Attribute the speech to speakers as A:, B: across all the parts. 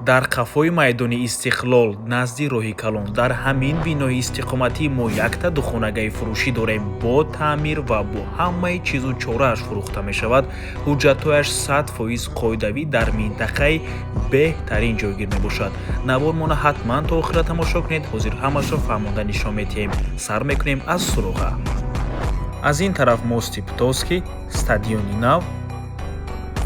A: дар қафои майдони Истиқлол назди роҳи Калон дар ҳамин бинои истиқоматӣ мо якта духонагаи фурӯшӣ дорем. Бо таъмир ва бо ҳамаи чизу чорааш фурӯхта мешавад. ҳуҷҷатҳояш 100% қоидавӣ дар минтақаи беҳтарин ҷойгир мебошад. навор мона ҳатман то охира тамошо кунед. ҳозир ҳамашро фаҳмонда нишон медиҳем. сар мекунем аз суроға. аз ин тараф мости Птовский, стадиони нав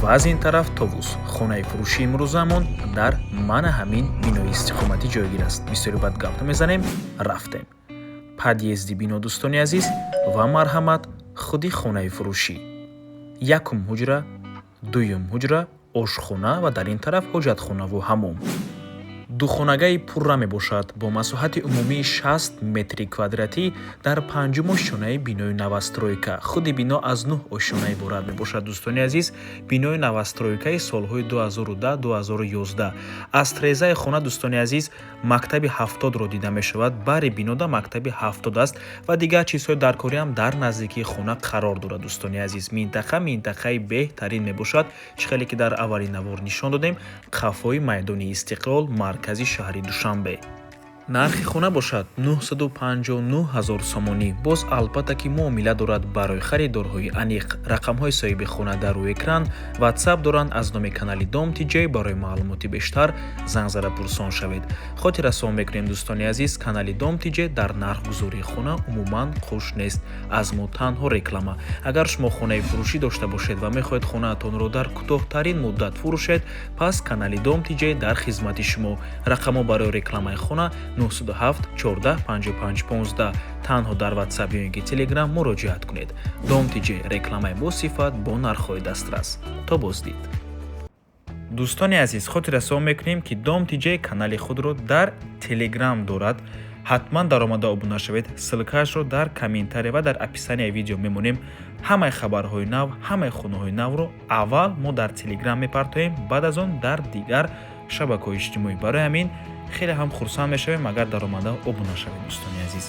A: ва аз ин тараф Товус. хонаи фурӯшии имрӯзамон дар мана ҳамин бинои истиқоматӣ ҷойгир аст. бисёри бад гап намезанем, рафтем. подъезди бино дӯстони азиз ва марҳамат худи хонаи фурӯшӣ. якум ҳуҷра, дуюм ҳуҷра, ошхона ва дар ин тараф ҳоҷатхонаву ҳаммом. духонагаи пурра мебошад бо масоҳати умумии 60 метри квадратӣ дар панҷум ошёнаи бинои навастройка. худи бино аз 9 ошёна иборат мебошад. дӯстони азиз, бинои навастройкаи солҳои 2010-2011. аз трезаи хона дӯстони азиз мактаби 70-ро дида мешавад. бари бинода мактаби 70 аст ва дигар чизҳои даркориам дар наздикии хона қарор дорад. дӯстони азиз, минтақаи беҳтарин мебошад. чӣ хеле ки дар аввалин навор нишон додем, қафои майдони Истиқлол, маркази шаҳри Душанбе. нархи хона бошад 959 000 сомонӣ. боз албатта ки муомила дорад барои харидорҳои аниқ. рақамҳои соҳиби хона дар рӯи экран. ватсап доранд. аз номи канали Дом TJ барои маълумоти бештар занг зада пурсон шавед. хотиррасон мекунем дӯстони азиз, канали Дом TJ дар нархгузории хона умуман хуш нест. аз мо танҳо реклама. агар шумо хонаи фурӯшӣ дошта бошед ва мехоҳед хонаатонро дар кӯтоҳтарин муддат фурӯшед, пас канали Дом TJ дар хизмати шумо. рақамҳо барои рекламаи хона 97 14 55 15. танҳо дар ватсап ё ин ки телеграм муроҷиат кунед. Дом TJ, рекламаи босифат бо нархҳои дастрас. то боздид. дӯстони азиз, хотиррасон мекунем ки Дом TJ канали худро дар телеграм дорад. ҳатман даромада обуна шавед. ссилкаашро дар комментария ва дар описанияи видео мемонем. ҳамаи хабарҳои нав, ҳамаи хонаҳои навро аввал мо дар телеграм мепартоем, баъд аз он дар дигар шабакаҳои иҷтимоӣ. барои ҳамин хеле ҳам хурсанд мешавем агар даромада обуна шавед. дӯстони азиз.